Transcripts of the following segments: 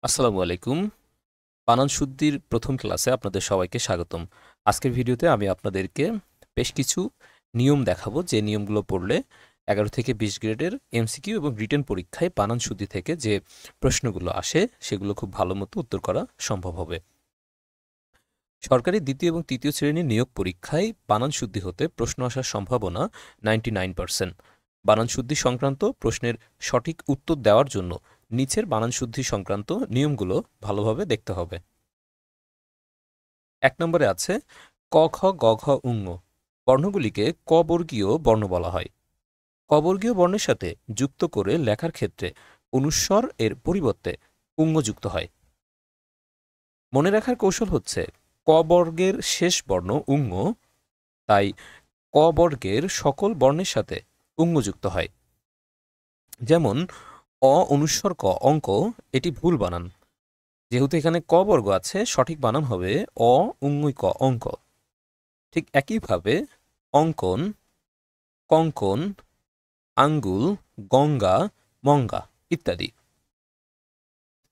আসসালামু আলাইকুম। বানান শুদ্ধির প্রথম ক্লাসে আপনাদের সবাইকে স্বাগতম। আজকের ভিডিওতে আমি আপনাদেরকে বেশ কিছু নিয়ম দেখাবো, যে নিয়মগুলো পড়লে 11 থেকে 20 গ্রেডের এমসিকিউ এবং রিটেন পরীক্ষায় বানান শুদ্ধি থেকে যে প্রশ্নগুলো আসে সেগুলো খুব ভালো মতো উত্তর করা সম্ভব হবে। সরকারি দ্বিতীয় এবং তৃতীয় শ্রেণীর নিয়োগ পরীক্ষায় বানান শুদ্ধি হতে প্রশ্ন আসার সম্ভাবনা 99%। বানান শুদ্ধি সংক্রান্ত প্রশ্নের সঠিক উত্তর দেওয়ার জন্য নিচের বানান শুদ্ধি সংক্রান্ত নিয়মগুলো ভালোভাবে দেখতে হবে। 1 নম্বরে আছে ক, খ, গ, ঘ, ঙ বর্ণগুলিকে ক বর্গীয় বর্ণ বলা হয়। ক বর্গীয় বর্ণের সাথে যুক্ত করে লেখার ক্ষেত্রে অনুস্বর এর পরিবর্তে ঙ যুক্ত হয়। মনে রাখার কৌশল হচ্ছে ক বর্গের শেষ বর্ণ ঙ, তাই ক বর্গের সকল বর্ণের সাথে ঙ যুক্ত হয়। যেমন অনুস্বর ক অঙ্ক, এটি ভুল বানান, যেহেতু এখানে ক বর্গ আছে সঠিক বানান হবে ক অঙ্ক। ঠিক একইভাবে অঙ্কন, কঙ্কন, আঙ্গুল, গঙ্গা, মঙ্গা ইত্যাদি।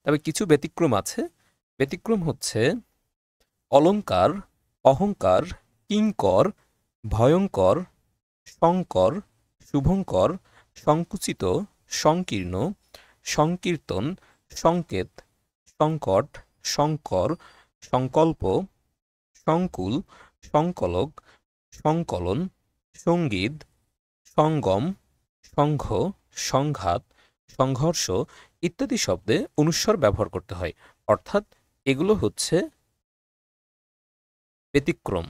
তবে কিছু ব্যতিক্রম আছে। ব্যতিক্রম হচ্ছে অলঙ্কার, অহংকার, কিঙ্কর, ভয়ঙ্কর, শঙ্কর, শুভঙ্কর, সংকুচিত, সংকীর্ণ, সংকীর্তন, সংকেত, সংকট, শঙ্কর, সংকল্প, সংকুল, সংকলক, সংকলন, সঙ্গীত, সঙ্গম, সংঘ, সংঘাত, সংঘর্ষ ইত্যাদি শব্দে অনুস্বর ব্যবহার করতে হয়, অর্থাৎ এগুলো হচ্ছে ব্যতিক্রম।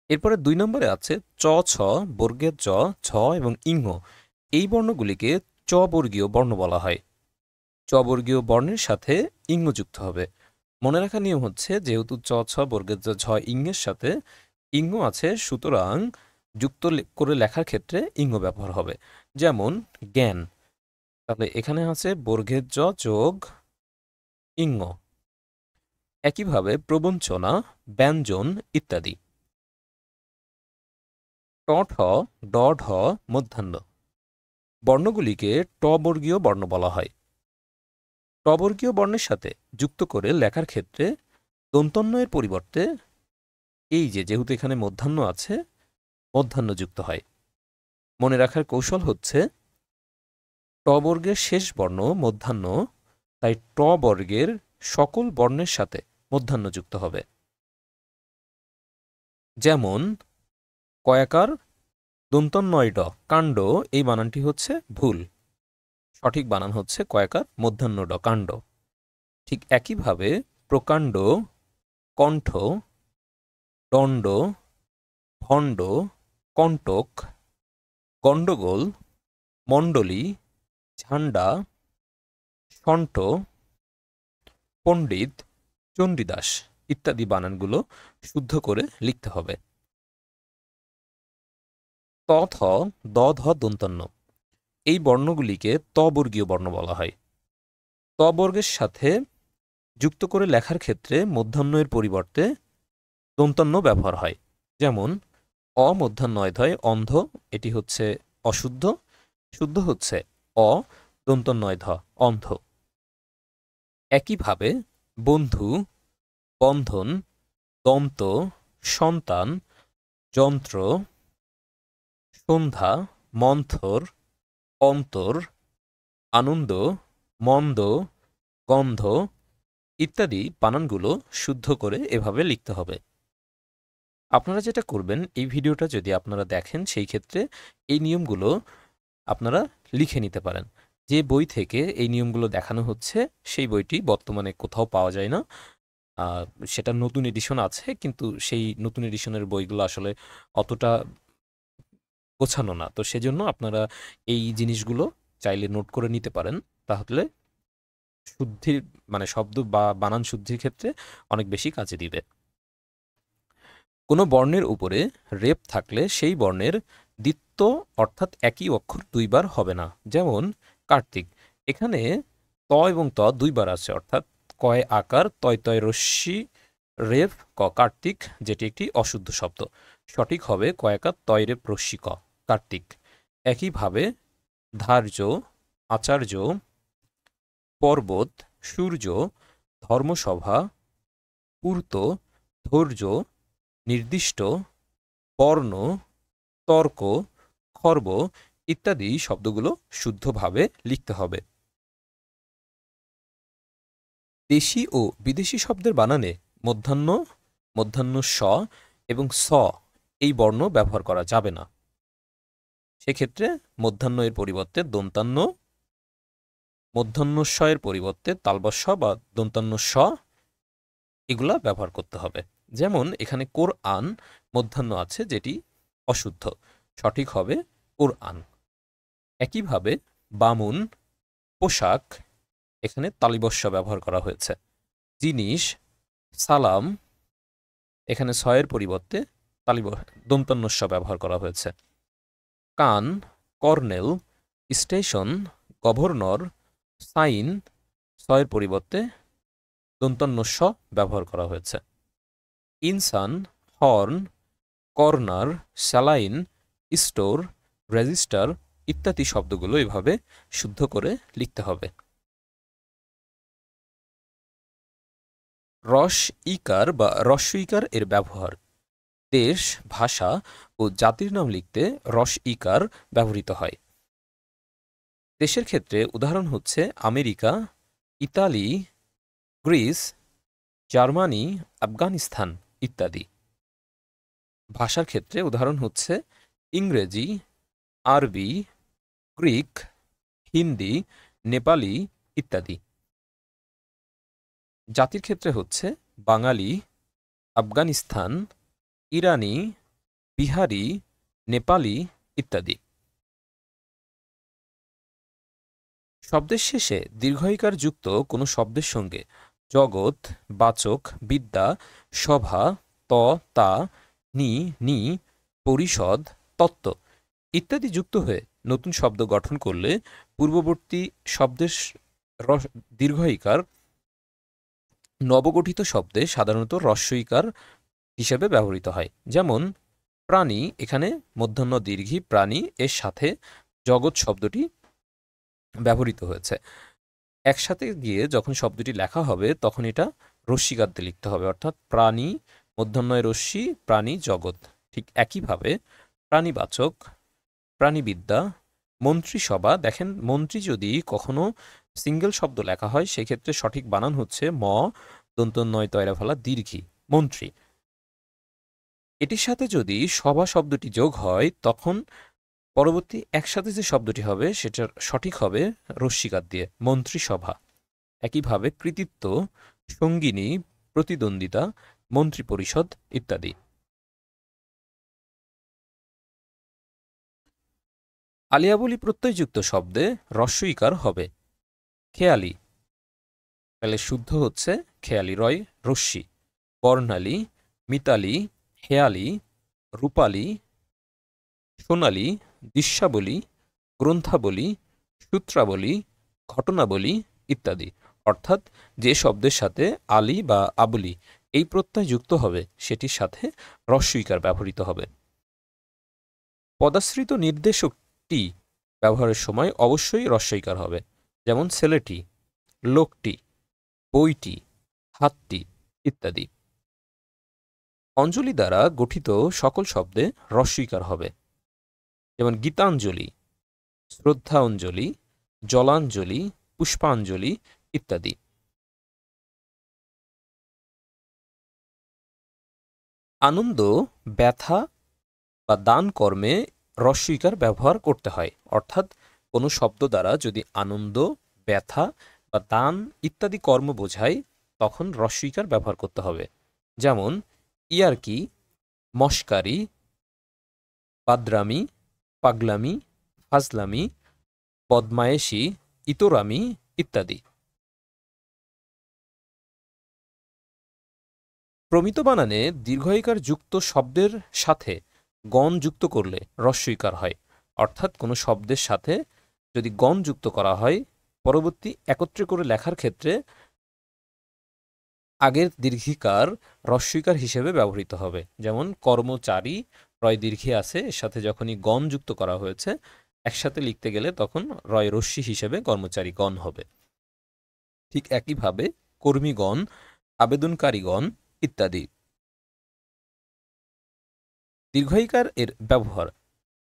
এরপরে 2 নম্বরে আছে চ, ছ, বর্গের চ, ছ এবং ইঙ্গ এই বর্ণগুলিকে চ বর্গীয় বর্ণ বলা হয়। চ বর্গীয় বর্ণের সাথে ইঙ্গ যুক্ত হবে। মনে রাখার নিয়ম হচ্ছে যেহেতু চ, ছ, বর্গের জ, ঝ ইঙ্গের সাথে ইঙ্গ আছে, সুতরাং যুক্ত করে লেখার ক্ষেত্রে ইঙ্গ ব্যবহার হবে। যেমন জ্ঞান, তাহলে এখানে আছে বর্গের জ যোগ ইঙ্গ। একইভাবে প্রবঞ্চনা, ব্যঞ্জন ইত্যাদি। ট, ঠ, ড, ঢ মধ্যাহ্ন বর্ণগুলিকে ট বর্গীয় বর্ণ বলা হয়। ট বর্গীয় বর্ণের সাথে যুক্ত করে লেখার ক্ষেত্রে দন্তন্বয়ের পরিবর্তে এই যেহেতু এখানে মধ্যাহ্ন আছে, মধ্যাহ্ন যুক্ত হয়। মনে রাখার কৌশল হচ্ছে ট বর্গের শেষ বর্ণ মধ্যাহ্ন, তাই ট বর্গের সকল বর্ণের সাথে মধ্যাহ্ন যুক্ত হবে। যেমন কয়াকার দন্তন্বয় ড কাণ্ড, এই বানানটি হচ্ছে ভুল, সঠিক বানান হচ্ছে কয়াকার মধ্যাহ্ন ড কাণ্ড। ঠিক একইভাবে প্রকাণ্ড, কণ্ঠ, দণ্ড, ভণ্ড, কণ্টক, গণ্ডগোল, মণ্ডলী, ঝান্ডা, সন্ট, পণ্ডিত, চণ্ডীদাস ইত্যাদি বানানগুলো শুদ্ধ করে লিখতে হবে। ত, থ, দ, ধ দন্তন্য এই বর্ণগুলিকে ত বর্গীয় বর্ণ বলা হয়। ত বর্গের সাথে যুক্ত করে লেখার ক্ষেত্রে মধ্যাহ্নের পরিবর্তে দন্তন্য ব্যবহার হয়। যেমন মধ্যাহ্নয় অন্ধ, এটি হচ্ছে অশুদ্ধ, শুদ্ধ হচ্ছে দন্তন্বয় ধ অন্ধ। একইভাবে বন্ধু, বন্ধন, দন্ত, সন্তান, যন্ত্র, সন্ধ্যা, মন্থর, অন্তর, আনন্দ, মন্দ, গন্ধ ইত্যাদি বানানগুলো শুদ্ধ করে এভাবে লিখতে হবে। আপনারা যেটা করবেন, এই ভিডিওটা যদি আপনারা দেখেন সেই ক্ষেত্রে এই নিয়মগুলো আপনারা লিখে নিতে পারেন। যে বই থেকে এই নিয়মগুলো দেখানো হচ্ছে সেই বইটি বর্তমানে কোথাও পাওয়া যায় না। সেটা নতুন এডিশন আছে, কিন্তু সেই নতুন এডিশনের বইগুলো আসলে অতটা গোছানো না। তো সেজন্য আপনারা এই জিনিসগুলো চাইলে নোট করে নিতে পারেন, তাহলে শুদ্ধির মানে শব্দ বা বানান শুদ্ধির ক্ষেত্রে অনেক বেশি কাজে দিবে। কোনো বর্ণের উপরে রেপ থাকলে সেই বর্ণের দ্বিত্ব অর্থাৎ একই অক্ষর দুইবার হবে না। যেমন কার্তিক, এখানে ত এবং ত দুইবার আছে, অর্থাৎ কয় আকার তয় তয় রস্যি রেপ ক কার্তিক, যেটি একটি অশুদ্ধ শব্দ। সঠিক হবে কয়াকার তয় রেপ রস্যি ক কার্তিক। একইভাবে ধার্য, আচার্য, পর্বত, সূর্য, ধর্মসভা, পূর্ত, ধৈর্য, নির্দিষ্ট, বর্ণ, তর্ক, খর্ব ইত্যাদি শব্দগুলো শুদ্ধভাবে লিখতে হবে। দেশি ও বিদেশি শব্দের বানানে মধ্যাহ্ন, মধ্যাহ্ন স এবং স এই বর্ণ ব্যবহার করা যাবে না। সেক্ষেত্রে মধ্যাহ্ন এর পরিবর্তে দন্তান্ন, মধ্যাহ্ন স এর পরিবর্তে তালবস্য বা দন্তান্ন স এগুলা ব্যবহার করতে হবে। যেমন এখানে কোরআন মধ্যাহ্ন আছে, যেটি অশুদ্ধ, সঠিক হবে কোরআন। একইভাবে বামুন, পোশাক এখানে তালিবস্য ব্যবহার করা হয়েছে। জিনিস, সালাম এখানে ছয়ের পরিবর্তে দন্তান্নস্য ব্যবহার করা হয়েছে। কান, কর্নেল, স্টেশন, গভর্নর, সাইন ছয়ের পরিবর্তে দন্তান্নস্য ব্যবহার করা হয়েছে। ইনসান, horn, corner, saline, store, register ইত্যাদি শব্দগুলো এভাবে শুদ্ধ করে লিখতে হবে। রস ইকার বা হ্রস্ব ইকার এর ব্যবহার। দেশ, ভাষা ও জাতির নাম লিখতে রস ইকার ব্যবহৃত হয়। দেশের ক্ষেত্রে উদাহরণ হচ্ছে America, Italy, Greece, Germany, Afghanistan ইত্যাদি। ভাষার ক্ষেত্রে উদাহরণ হচ্ছে ইংরেজি, আরবি, গ্রিক, হিন্দি, নেপালি ইত্যাদি। জাতির ক্ষেত্রে হচ্ছে বাঙালি, আফগানিস্তান, ইরানি, বিহারি, নেপালি ইত্যাদি। শব্দের শেষে দীর্ঘইকার যুক্ত কোনো শব্দের সঙ্গে জগৎ, বাচক, বিদ্যা, সভা, ত, তা, নি, নি, পরিষদ, তত্ত্ব ইত্যাদি যুক্ত হয়ে নতুন শব্দ গঠন করলে পূর্ববর্তী শব্দের দীর্ঘইকার নবগঠিত শব্দে সাধারণত হ্রস্বইকার হিসেবে ব্যবহৃত হয়। যেমন প্রাণী, এখানে মধ্যাহ্ন দীর্ঘী প্রাণী এর সাথে জগৎ শব্দটি ব্যবহৃত হয়েছে। একসাথে গিয়ে যখন শব্দটি লেখা হবে তখন এটা রস্যিকার দিয়ে লিখতে হবে, অর্থাৎ প্রাণী মধ্যাহ্নয় রস্যি, প্রাণী জগৎ। ঠিক একইভাবে প্রাণীবাচক, প্রাণীবিদ্যা, মন্ত্রিসভা, দেখেন মন্ত্রী যদি কখনো সিঙ্গেল শব্দ লেখা হয় সেক্ষেত্রে সঠিক বানান হচ্ছে ম দন্তন্নয় তয়রা ফেলা দীর্ঘী, মন্ত্রী। এটির সাথে যদি সভা শব্দটি যোগ হয় তখন পরবর্তী একসাথে যে শব্দটি হবে সেটার সঠিক হবে রস্যিকার দিয়ে, মন্ত্রিসভা। একইভাবে কৃতিত্ব, সঙ্গিনী, প্রতিদ্বন্দ্বিতা, মন্ত্রিপরিষদ ইত্যাদি। আলিয়াবলি প্রত্যয়যুক্ত শব্দে হ্রস্বইকার হবে। খেয়ালি, তাহলে শুদ্ধ হচ্ছে খেয়ালি, রয় রস্যি। বর্ণালী, মিতালি, হেয়ালি, রূপালী, সোনালী, দৃশ্যাবলী, গ্রন্থাবলী, সূত্রাবলী, ঘটনাবলী ইত্যাদি। অর্থাৎ যে শব্দের সাথে আলী বা আবুলি এই প্রত্যয় যুক্ত হবে সেটির সাথে হ্রস্বইকার ব্যবহৃত হবে। পদাশ্রিত নির্দেশকটি ব্যবহারের সময় অবশ্যই হ্রস্বইকার হবে। যেমন ছেলেটি, লোকটি, বইটি, হাতটি ইত্যাদি। অঞ্জলি দ্বারা গঠিত সকল শব্দে হ্রস্বইকার হবে। যেমন গীতাঞ্জলি, শ্রদ্ধাঞ্জলি, জলাঞ্জলি, পুষ্পাঞ্জলি ইত্যাদি। আনন্দ, ব্যথা বা দান কর্মে হ্রস্বইকার ব্যবহার করতে হয়। অর্থাৎ কোনো শব্দ দ্বারা যদি আনন্দ, ব্যথা বা দান ইত্যাদি কর্ম বোঝায় তখন হ্রস্বইকার ব্যবহার করতে হবে। যেমন ইয়ার্কি, মশকারি, বাদরামি, পাগলামি, ফাজলামি, বদমায়েশি, ইতরামি ইত্যাদি। প্রমিত বানানে দীর্ঘইকার যুক্ত শব্দের সাথে গণ যুক্ত করলে হ্রস্বইকার হয়। অর্থাৎ কোনো শব্দের সাথে যদি গণ যুক্ত করা হয় পরবর্তী একত্রে করে লেখার ক্ষেত্রে আগের দীর্ঘিকার হ্রস্বইকার হিসেবে ব্যবহৃত হবে। যেমন কর্মচারী, রয় দীর্ঘী আছে, এর সাথে যখনই গণ যুক্ত করা হয়েছে একসাথে লিখতে গেলে তখন রয় রস্যি হিসেবে কর্মচারী গণ হবে। ঠিক একইভাবে কর্মীগণ, আবেদনকারীগণ ইত্যাদি। দীর্ঘইকার এর ব্যবহার।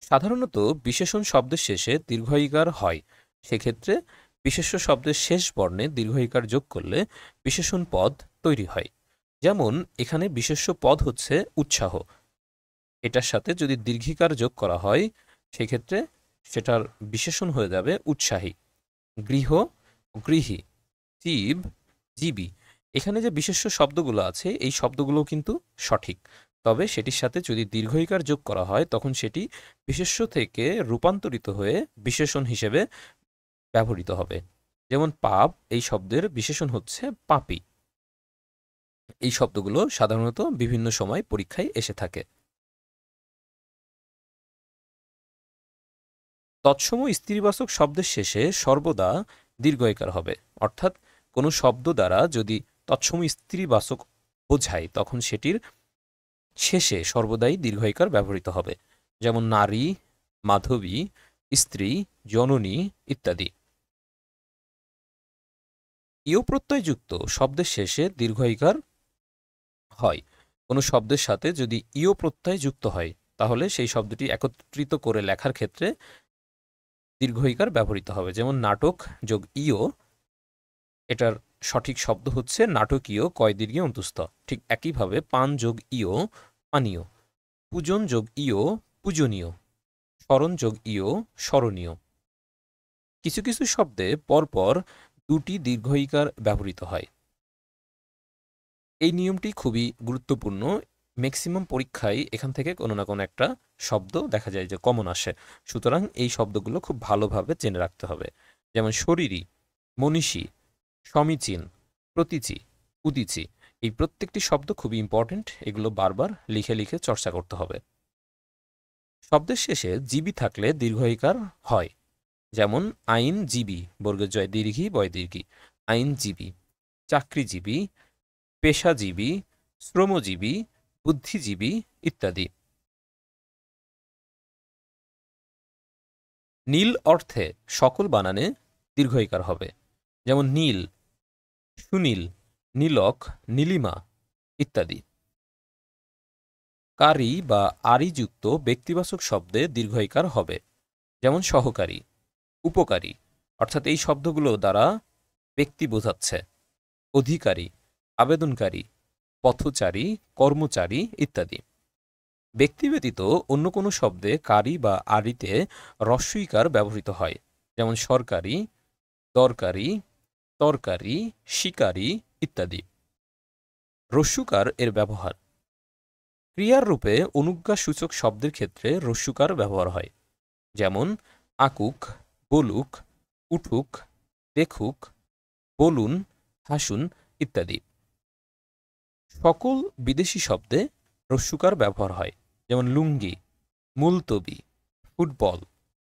সাধারণত বিশেষণ শব্দের শেষে দীর্ঘইকার হয়। সেক্ষেত্রে বিশেষ্য শব্দের শেষ বর্ণে দীর্ঘইকার যোগ করলে বিশেষণ পদ তৈরি হয়। যেমন এখানে বিশেষ্য পদ হচ্ছে উৎসাহ, এটার সাথে যদি দীর্ঘিকার যোগ করা হয় সেক্ষেত্রে সেটার বিশেষণ হয়ে যাবে উৎসাহী। গৃহ, গৃহী, জীব, জীবী। এখানে যে বিশেষ্য শব্দগুলো আছে এই শব্দগুলো কিন্তু সঠিক, তবে সেটির সাথে যদি দীর্ঘইকার যোগ করা হয় তখন সেটি বিশেষ্য থেকে রূপান্তরিত হয়ে বিশেষণ হিসেবে ব্যবহৃত হবে। যেমন পাপ এই শব্দের বিশেষণ হচ্ছে পাপী। এই শব্দগুলো সাধারণত বিভিন্ন সময় পরীক্ষায় এসে থাকে। তৎসম স্ত্রীবাচক শব্দের শেষে সর্বদা দীর্ঘইকার হবে, অর্থাৎ কোনো শব্দ দ্বারা যদি তৎসম স্ত্রীবাচক বোঝায় তখন সেটির শেষে সর্বদাই দীর্ঘইকার ব্যবহৃত হবে। যেমন নারী, মাধবী, স্ত্রী, জননী ইত্যাদি। ইয় প্রত্যয়যুক্ত শব্দের শেষে দীর্ঘইকার হয়। কোনো শব্দের সাথে যদি ইয় প্রত্যয় যুক্ত হয় তাহলে সেই শব্দটি একত্রিত করে লেখার ক্ষেত্রে দীর্ঘইকার ব্যবহৃত হবে। যেমন নাটক যোগ ইয়, এটার সঠিক শব্দ হচ্ছে নাটকীয় কয় দীর্ঘে অন্তুস্থ। ঠিক একইভাবে পান যোগ ইয় পানীয়, পূজন যোগ ইয় পূজনীয়, স্মরণ যোগ ইয় স্মরণীয়। কিছু কিছু শব্দে পরপর দুটি দীর্ঘইকার ব্যবহৃত হয়। এই নিয়মটি খুবই গুরুত্বপূর্ণ। ম্যাক্সিমাম পরীক্ষায় এখান থেকে কোনো না কোনো একটা শব্দ দেখা যায় যে কমন আসে, সুতরাং এই শব্দগুলো খুব ভালোভাবে জেনে রাখতে হবে। যেমন শরীরী, মনীষী, সমীচীন, প্রতীচী, উদীচী। এই প্রত্যেকটি শব্দ খুবই ইম্পর্টেন্ট, এগুলো বারবার লিখে লিখে চর্চা করতে হবে। শব্দের শেষে জীবী থাকলে দীর্ঘইকার হয়। যেমন আইনজীবী, বর্গের জয় দীর্ঘী বয় দীর্ঘী, আইনজীবী, চাকরিজীবী, পেশাজীবী, শ্রমজীবী, বুদ্ধিজীবী ইত্যাদি। নীল অর্থে সকল বানানে দীর্ঘইকার হবে। যেমন নীল, সুনীল, নীলক, নীলিমা ইত্যাদি। কারি বা আরিযুক্ত ব্যক্তিবাচক শব্দে দীর্ঘইকার হবে। যেমন সহকারী, উপকারী, অর্থাৎ এই শব্দগুলো দ্বারা ব্যক্তি বোঝাচ্ছে। অধিকারী, আবেদনকারী, পথচারী, কর্মচারী ইত্যাদি। ব্যক্তি ব্যতীত অন্য কোনো শব্দে কারি বা আরিতে হ্রস্বইকার ব্যবহৃত হয়। যেমন সরকারি, দরকারি, তরকারি, শিকারী ইত্যাদি। হ্রস্বকার এর ব্যবহার। ক্রিয়ার রূপে অনুজ্ঞাসূচক শব্দের ক্ষেত্রে হ্রস্বকার ব্যবহার হয়। যেমন আকুক, বলুক, উঠুক, দেখুক, বলুন, হাসুন ইত্যাদি। সকল বিদেশি শব্দে হ্রস্বকার ব্যবহার হয়। যেমন লুঙ্গি, মুলতবি, ফুটবল,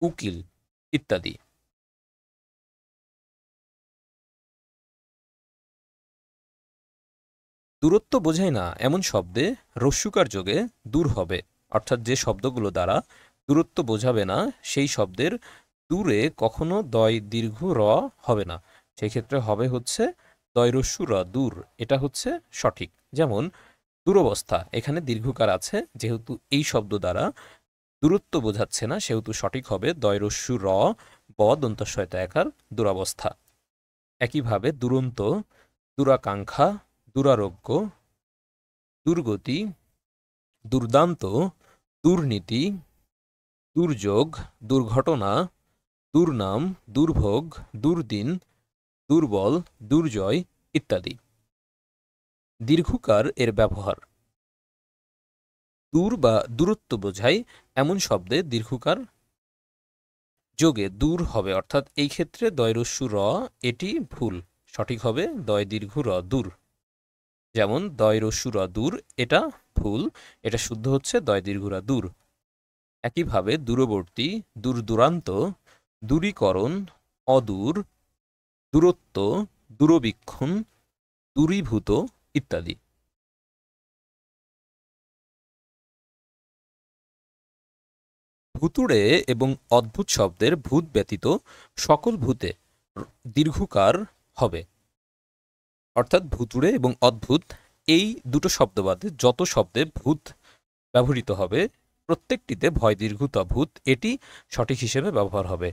উকিল ইত্যাদি। দূরত্ব বোঝায় না এমন শব্দে হ্রস্বকার যোগে দূর হবে, অর্থাৎ যে শব্দগুলো দ্বারা দূরত্ব বোঝাবে না সেই শব্দের দূরে কখনো দয় দীর্ঘ র হবে না, সেই ক্ষেত্রে হবে হচ্ছে দয় হ্রস্ব র, দূর। এটা হচ্ছে সঠিক। যেমন দূরবস্থা, এখানে দীর্ঘকার আছে, যেহেতু এই শব্দ দ্বারা দূরত্ব বোঝাচ্ছে না সেহেতু সঠিক হবে দয় হ্রস্ব র ব দন্তস্বয়তা একার, দুরাবস্থা। একইভাবে দুরন্ত, দুরাকাঙ্ক্ষা, দুরারোগ্য, দুর্গতি, দুর্দান্ত, দুর্নীতি, দুর্যোগ, দুর্ঘটনা, দুর্নাম, দুর্ভোগ, দুর্দিন, দুর্বল, দুর্জয় ইত্যাদি। দীর্ঘকার এর ব্যবহার। দূর বা দূরত্ব বোঝায় এমন শব্দে দীর্ঘকার যোগে দূর হবে, অর্থাৎ এই ক্ষেত্রে দয় হ্রস্ব র এটি ভুল, সঠিক হবে দয় দীর্ঘ র, দূর। যেমন দয় হ্রস্ব র দূর, এটা ভুল, এটা শুদ্ধ হচ্ছে দয় দীর্ঘ র, দূর। একইভাবে দূরবর্তী, দূর দূরান্ত, দূরীকরণ, অদূর, দূরত্ব, দূরবীক্ষণ, দূরীভূত ইত্যাদি। ভুতুড়ে এবং অদ্ভুত শব্দের ভূত ব্যতীত সকল ভূতে দীর্ঘকার হবে। অর্থাৎ ভুতুড়ে এবং অদ্ভুত এই দুটো শব্দ বাদে যত শব্দে ভূত ব্যবহৃত হবে প্রত্যেকটিতে ভয় দীর্ঘ ভূত এটি সঠিক হিসেবে ব্যবহার হবে।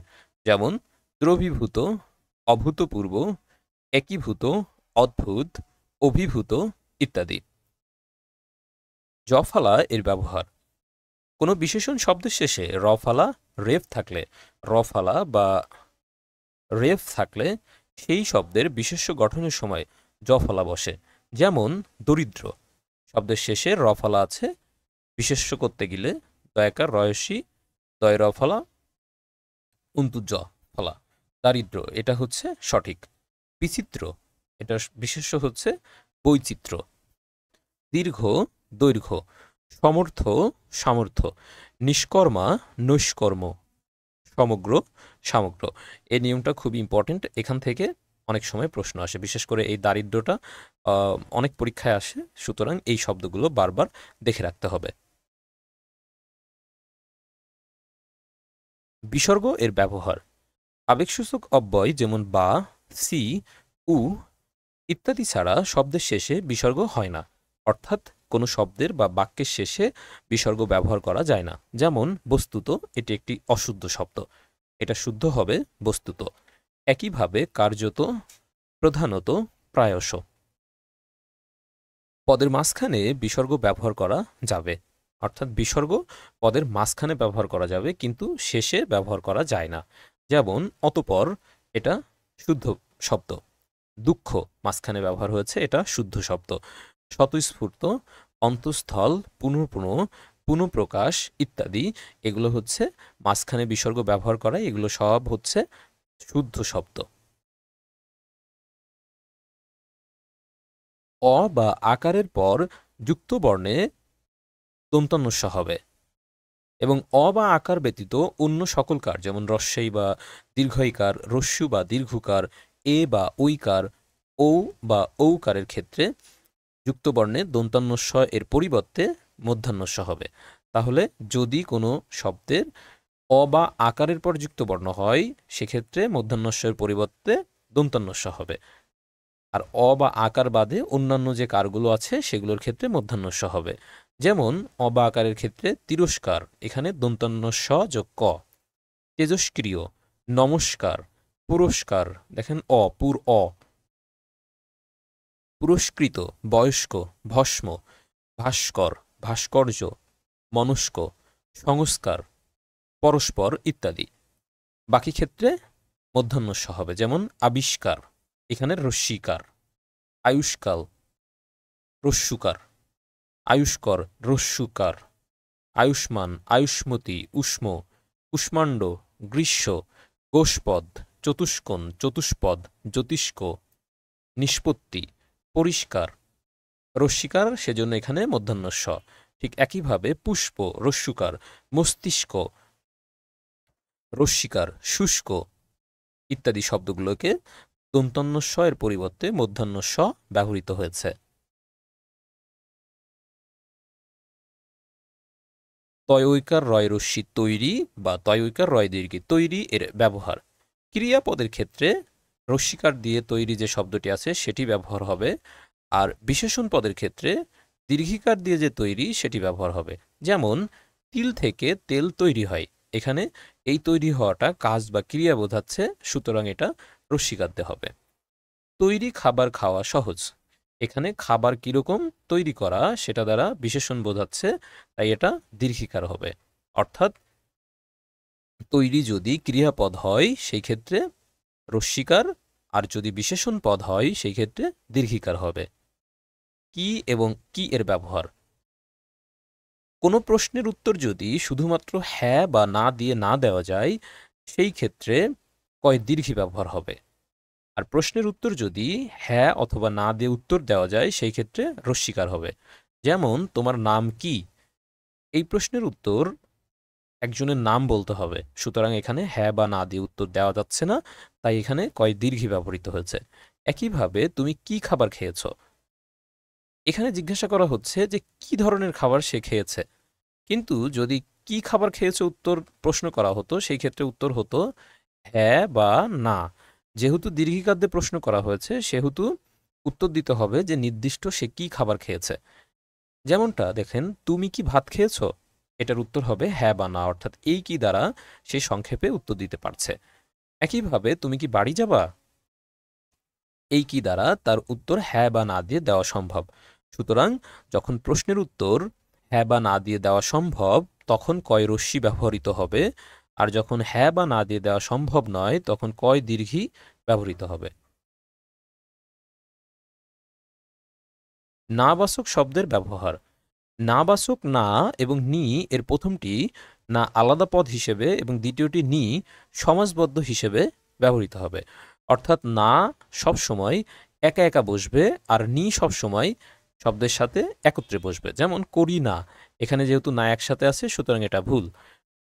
যেমন দ্রবীভূত, অভূতপূর্ব, একীভূত, অদ্ভুত, অভিভূত ইত্যাদি। জফলা এর ব্যবহার। কোনো বিশেষণ শব্দের শেষে রফালা রেফ থাকলে রফালা বা রেফ থাকলে সেই শব্দের বিশেষ্য গঠনের সময় জফলা বসে। যেমন দরিদ্র শব্দের শেষে রফালা আছে, বিশেষ্য করতে গেলে দয়াকার রয়সী দয় রফালা উন্তুজ ফলা। দারিদ্র এটা হচ্ছে সঠিক। বিচিত্র এটার বিশেষ্য হচ্ছে বৈচিত্র্য। দীর্ঘ দৈর্ঘ্য, সমর্থ সামর্থ্য, নিষ্কর্মা নৈষ্কর্ম, সমগ্র সামগ্র। এই নিয়মটা খুব ইম্পর্টেন্ট, এখান থেকে অনেক সময় প্রশ্ন আসে, বিশেষ করে এই দারিদ্রটা অনেক পরীক্ষায় আসে, সুতরাং এই শব্দগুলো বারবার দেখে রাখতে হবে। বিসর্গ এর ব্যবহার। আবেগসূচক অব্যয় যেমন বা, সি, উ ইত্যাদি ছাড়া শব্দের শেষে বিসর্গ হয় না, অর্থাৎ কোনো শব্দের বা বাক্যের শেষে বিসর্গ ব্যবহার করা যায় না। যেমন বস্তুত এটি একটি অশুদ্ধ শব্দ, এটা শুদ্ধ হবে বস্তুত। একইভাবে কার্যত, প্রধানত, প্রায়শ। পদের মাঝখানে বিসর্গ ব্যবহার করা যাবে, অর্থাৎ বিসর্গ পদের মাঝখানে ব্যবহার করা যাবে কিন্তু শেষে ব্যবহার করা যায় না। যেমন অতঃপর এটা শুদ্ধ শব্দ, দুঃখ মাঝখানে ব্যবহার হয়েছে, এটা শুদ্ধ শব্দ। স্বতঃস্ফূর্ত, অন্তঃস্থল, পুনঃপুনঃ, পুনঃপ্রকাশ ইত্যাদি এগুলো হচ্ছে মাঝখানে বিসর্গ ব্যবহার করা, এগুলো সব হচ্ছে শুদ্ধ শব্দ। অ বা আকারের পর যুক্ত বর্ণে দন্তান্বস্য হবে এবং অ বা আকার ব্যতীত অন্য সকল কার যেমন রস্যই বা দীর্ঘইকার, রস্যু বা দীর্ঘকার, এ বা ঐকার, ও বা ঔকারের ক্ষেত্রে যুক্ত বর্ণে দন্তান্বস্য এর পরিবর্তে মধ্যাহ্নস্য হবে। তাহলে যদি কোনো শব্দের অ বা আকারের পর যুক্ত বর্ণ হয় সেক্ষেত্রে মধ্যাহ্নস্যের পরিবর্তে দন্তান্বস্য হবে, আর অ বা আকার বাদে অন্যান্য যে কারগুলো আছে সেগুলোর ক্ষেত্রে মধ্যাহ্নস্য হবে। যেমন অ বা আকারের ক্ষেত্রে তিরস্কার, এখানে দন্তান্বস্য যোগ ক। তেজস্ক্রিয়, নমস্কার, পুরস্কার, দেখেন পুর অ। পুরস্কৃত, বয়স্ক, ভস্ম, ভাস্কর, ভাস্কর্য, মনস্ক, সংস্কার, পরস্পর ইত্যাদি। বাকি ক্ষেত্রে মধ্যাহ্নস্য হবে, যেমন আবিষ্কার, এখানে রস্যিকার। আয়ুষ্কাল, রস্যুকার। আয়ুষ্কর, রস্যুকার। আয়ুষ্মান, আয়ুষ্মতী, উষ্ম, কুষ্মাণ্ড, গ্রীষ্ম, গোষ্পদ, চতুষ্কোণ, চতুষ্পদ, জ্যোতিষ্ক, নিষ্পত্তি, পরিষ্কার। রস্যিকার সেজন্য এখানে মধ্যাহ্নস্য। ঠিক একইভাবে পুষ্প, রস্যুকার, মস্তিষ্ক, রস্যিকার, শুষ্ক ইত্যাদি শব্দগুলোকে দন্তান্বস্য এর পরিবর্তে মধ্যাহ্নস্য ব্যবহৃত হয়েছে। তয়ৈকার রয় রস্যি তৈরি বা তয়ৈকার রয় দীর্ঘি তৈরি এর ব্যবহার। ক্রিয়াপদের ক্ষেত্রে রস্যিকার দিয়ে তৈরি যে শব্দটি আছে সেটি ব্যবহার হবে, আর বিশেষণ পদের ক্ষেত্রে দীর্ঘিকার দিয়ে যে তৈরি সেটি ব্যবহার হবে। যেমন তিল থেকে তেল তৈরি হয়, এখানে এই তৈরি হওয়াটা কাজ বা ক্রিয়া বোঝাচ্ছে, সুতরাং এটা রস্যিকার দিয়ে হবে। তৈরি খাবার খাওয়া সহজ, এখানে খাবার কিরকম তৈরি করা সেটা দ্বারা বিশেষণ বোঝাচ্ছে, তাই এটা দীর্ঘিকার হবে। অর্থাৎ তৈরি যদি ক্রিয়াপদ হয় সেই ক্ষেত্রে রস্যিকার, আর যদি বিশেষণ পদ হয় সেই ক্ষেত্রে দীর্ঘিকার হবে। কি এবং কি এর ব্যবহার। কোনো প্রশ্নের উত্তর যদি শুধুমাত্র হ্যাঁ বা না দিয়ে না দেওয়া যায় সেই ক্ষেত্রে কয় দীর্ঘি ব্যবহার হবে, আর প্রশ্নের উত্তর যদি হ্যাঁ অথবা না দিয়ে উত্তর দেওয়া যায় সেই ক্ষেত্রে রস্যিকার হবে। যেমন তোমার নাম কি, এই প্রশ্নের উত্তর একজনের নাম বলতে হবে, সুতরাং এখানে হ্যাঁ বা না দিয়ে উত্তর দেওয়া যাচ্ছে না, তাই এখানে কয় দীর্ঘি ব্যবহৃত হয়েছে। একইভাবে তুমি কি খাবার খেয়েছ, এখানে জিজ্ঞাসা করা হচ্ছে যে কি ধরনের খাবার সে খেয়েছে, কিন্তু যদি কি খাবার খেয়েছে উত্তর প্রশ্ন করা হতো সেই ক্ষেত্রে উত্তর হতো হ্যাঁ বা না। যেহেতু দীর্ঘিকার দিয়ে প্রশ্ন করা হয়েছে সেহেতু উত্তর দিতে হবে যে নির্দিষ্ট সে কি খাবার খেয়েছে। যেমনটা দেখেন, তুমি কি ভাত খেয়েছো? এটার উত্তর হবে হ্যাঁ বা না, অর্থাৎ এই কি দ্বারা সে সংক্ষেপে উত্তর দিতে পারছে। একইভাবে তুমি কি বাড়ি যাবা? এই কি দ্বারা তার উত্তর হ্যাঁ বা না দিয়ে দেওয়া সম্ভব। সুতরাং যখন প্রশ্নের উত্তর হ্যাঁ বা না দিয়ে দেওয়া সম্ভব, তখন কয় রশ্মি ব্যবহৃত হবে, আর যখন হ্যাঁ বা না দিয়ে দেওয়া সম্ভব নয়, তখন কয় দীর্ঘী ব্যবহৃত হবে। নাবাচক শব্দের ব্যবহার। নাবাচক না এবং নি এর প্রথমটি না আলাদা পদ হিসেবে এবং দ্বিতীয়টি নি সমাসবদ্ধ হিসেবে ব্যবহৃত হবে। অর্থাৎ না সবসময় একা একা বসবে, আর নি সবসময় শব্দের সাথে একত্রে বসবে। যেমন করি না, এখানে যেহেতু না একসাথে আছে, সুতরাং এটা ভুল।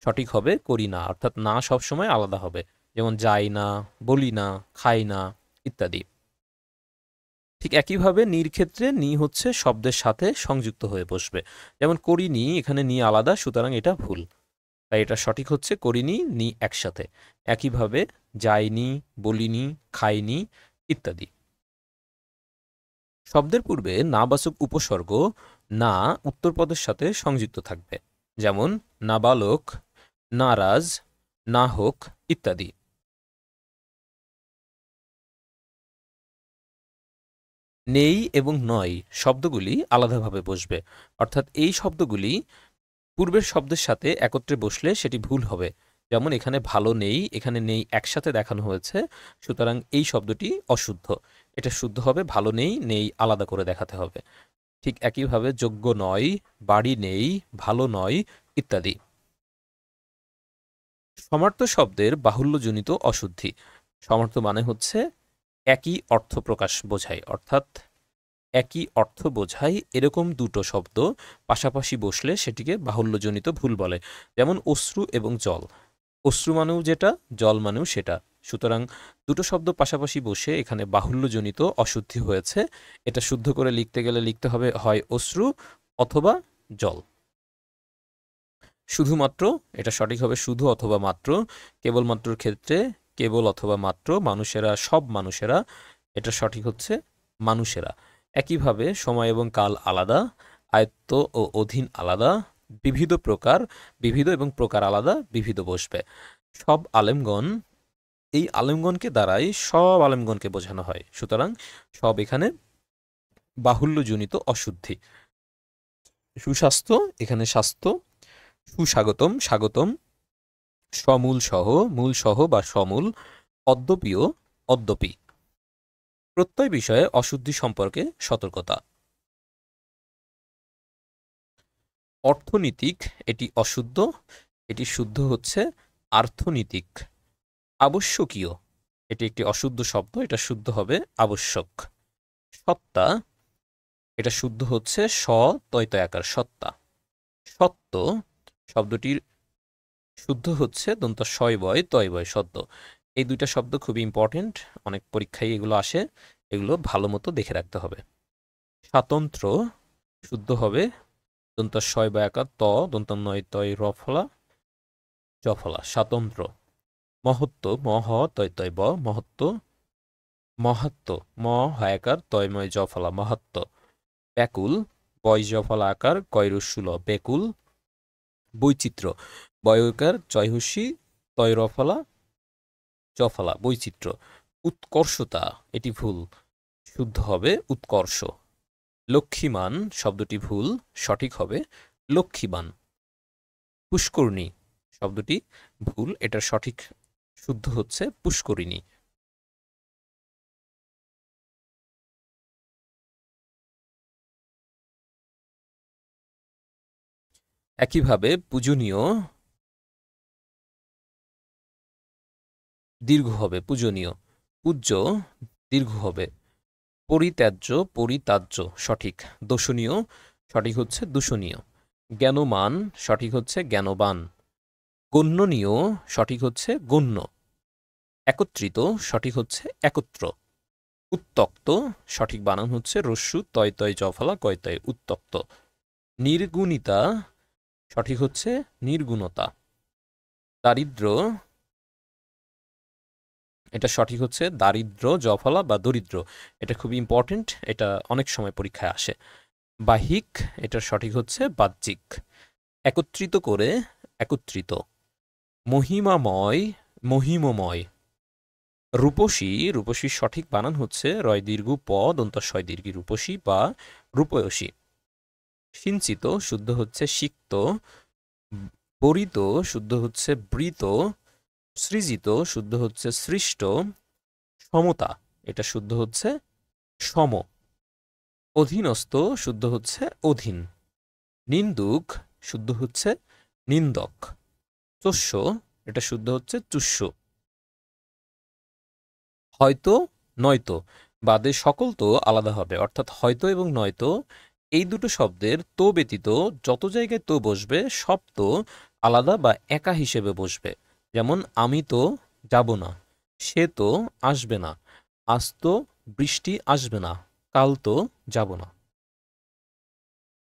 সঠিক হবে করি না, অর্থাৎ না সবসময় আলাদা হবে। যেমন যাই না, বলি না, খাই না ইত্যাদি। ঠিক একইভাবে নির ক্ষেত্রে নি হচ্ছে শব্দের সাথে সংযুক্ত হয়ে বসবে। যেমন করিনি, এখানে নি আলাদা, সুতরাং এটা ভুল। তাই এটা সঠিক হচ্ছে করিনি নি একসাথে। একইভাবে যাইনি, বলিনি, খাইনি ইত্যাদি। শব্দের পূর্বে নাবাচক উপসর্গ না উত্তরপদের সাথে সংযুক্ত থাকবে। যেমন নাবালক, নারাজ, না হোক ইত্যাদি। নেই এবং নয় শব্দগুলি আলাদাভাবে বসবে, অর্থাৎ এই শব্দগুলি পূর্বের শব্দের সাথে একত্রে বসলে সেটি ভুল হবে। যেমন এখানে ভালো নেই, এখানে নেই একসাথে দেখানো হয়েছে, সুতরাং এই শব্দটি অশুদ্ধ। এটা শুদ্ধ হবে ভালো নেই, নেই আলাদা করে দেখাতে হবে। ঠিক একইভাবে যোগ্য নয়, বাড়ি নেই, ভালো নয় ইত্যাদি। সমার্থ শব্দের বাহুল্যজনিত অশুদ্ধি। সমার্থ মানে হচ্ছে একই অর্থ প্রকাশ বোঝায়, অর্থাৎ একই অর্থ বোঝায় এরকম দুটো শব্দ পাশাপাশি বসলে সেটিকে বাহুল্যজনিত ভুল বলে। যেমন অশ্রু এবং জল। অশ্রু মানেও যেটা, জল মানেও সেটা। সুতরাং দুটো শব্দ পাশাপাশি বসে এখানে বাহুল্যজনিত অশুদ্ধি হয়েছে। এটা শুদ্ধ করে লিখতে গেলে লিখতে হবে হয় অশ্রু অথবা জল। শুধুমাত্র, এটা সঠিক হবে শুধু অথবা মাত্র। কেবলমাত্রর ক্ষেত্রে কেবল অথবা মাত্র। মানুষেরা, সব মানুষেরা, এটা সঠিক হচ্ছে মানুষেরা। একইভাবে সময় এবং কাল আলাদা, আয়ত্ত ও অধীন আলাদা, বিবিধ প্রকার, বিবিধ এবং প্রকার আলাদা, বিবিধ বসবে। সব আলেমগণ, এই আলেমগণকে দ্বারাই সব আলেমগণকে বোঝানো হয়, সুতরাং সব এখানে বাহুল্যজনিত অশুদ্ধি। সুস্বাস্থ্য, এখানে স্বাস্থ্য। সুস্বাগতম, স্বাগতম। সমূল সহ, মূল সহ বা সমূল। অদ্যপীয়, অদ্যপি। প্রত্যয় বিষয়ে অশুদ্ধি সম্পর্কে সতর্কতা। অর্থনীতিক, এটি অশুদ্ধ, এটি শুদ্ধ হচ্ছে আর্থনীতিক। আবশ্যকীয়, এটি একটি অশুদ্ধ শব্দ, এটা শুদ্ধ হবে আবশ্যক। সত্তা, এটা শুদ্ধ হচ্ছে স তয়তয়াকার সত্তা। সত্য শব্দটির শুদ্ধ হচ্ছে দন্ত শয় বয় তয় বয় সত্য। এই দুইটা শব্দ খুবই ইম্পর্টেন্ট, অনেক পরীক্ষায় এগুলো আসে, এগুলো ভালো মতো দেখে রাখতে হবে। স্বাতন্ত্র শুদ্ধ হবে দন্ত শয় বয়াকার ত দন্ত নয় তয় রফলা জফলা, স্বাতন্ত্র। মহত্ব, মহ তয় তয় ব মহত্ব। মহাত্ম, ম হায়াকার তয়ময় জফলা মহাত্ম। ব্যাকুল, বয় জফলা আকার কয়রস্যুল বেকুল। বৈচিত্র্য, বয়কার চয়হুসি তয় রফলা জফলা বৈচিত্র্য। উৎকর্ষতা, এটি ভুল, শুদ্ধ হবে উৎকর্ষ। লক্ষ্মীমান শব্দটি ভুল, সঠিক হবে লক্ষ্মীবান। পুষ্করণী শব্দটি ভুল, এটার সঠিক শুদ্ধ হচ্ছে পুষ্করিণী। একইভাবে পূজনীয় দীর্ঘ হবে পূজনীয়। পূজ্য দীর্ঘ হবে। পরিত্যাজ্য, পরিত্যাজ্য সঠিক। দোষণীয় সঠিক হচ্ছে দূষণীয়। জ্ঞানমান সঠিক হচ্ছে জ্ঞানবান। গণ্যনীয় সঠিক হচ্ছে গণ্য। একত্রিত সঠিক হচ্ছে একত্র। উত্তক্ত সঠিক বানান হচ্ছে রস্যু তয় তয় জফলা কয় তয় উত্তক্ত। নির্গুণিতা সঠিক হচ্ছে নির্গুণতা। দারিদ্র, এটা সঠিক হচ্ছে দারিদ্র, জফলা বা দরিদ্র। এটা খুবই ইম্পর্টেন্ট, এটা অনেক সময় পরীক্ষায় আসে। বাহিক, এটার সঠিক হচ্ছে বাহ্যিক। একত্রিত করে, একত্রিত। মহিমাময়, মহিমময়। রূপসী, রূপসীর সঠিক বানান হচ্ছে রয় দীর্ঘ প দন্তস্বয় দীর্ঘী রূপসী বা রূপয়সী। সিঞ্চিত শুদ্ধ হচ্ছে সিক্ত। বরিত শুদ্ধ হচ্ছে বৃত। সৃজিত শুদ্ধ হচ্ছে সৃষ্ট। সমতা, এটা শুদ্ধ হচ্ছে সম। অধীনস্থ শুদ্ধ হচ্ছে অধীন। নিন্দুক শুদ্ধ হচ্ছে নিন্দক। চস্য, এটা শুদ্ধ হচ্ছে চুষ্য। হয়তো, নয়তো বাদে সকল তো আলাদা হবে, অর্থাৎ হয়তো এবং নয়তো এই দুটো শব্দের তো ব্যতীত যত জায়গায় তো বসবে সব তো আলাদা বা একা হিসেবে বসবে। যেমন আমি তো যাব না, সে তো আসবে না, আজ তো বৃষ্টি আসবে না, কাল তো যাব না।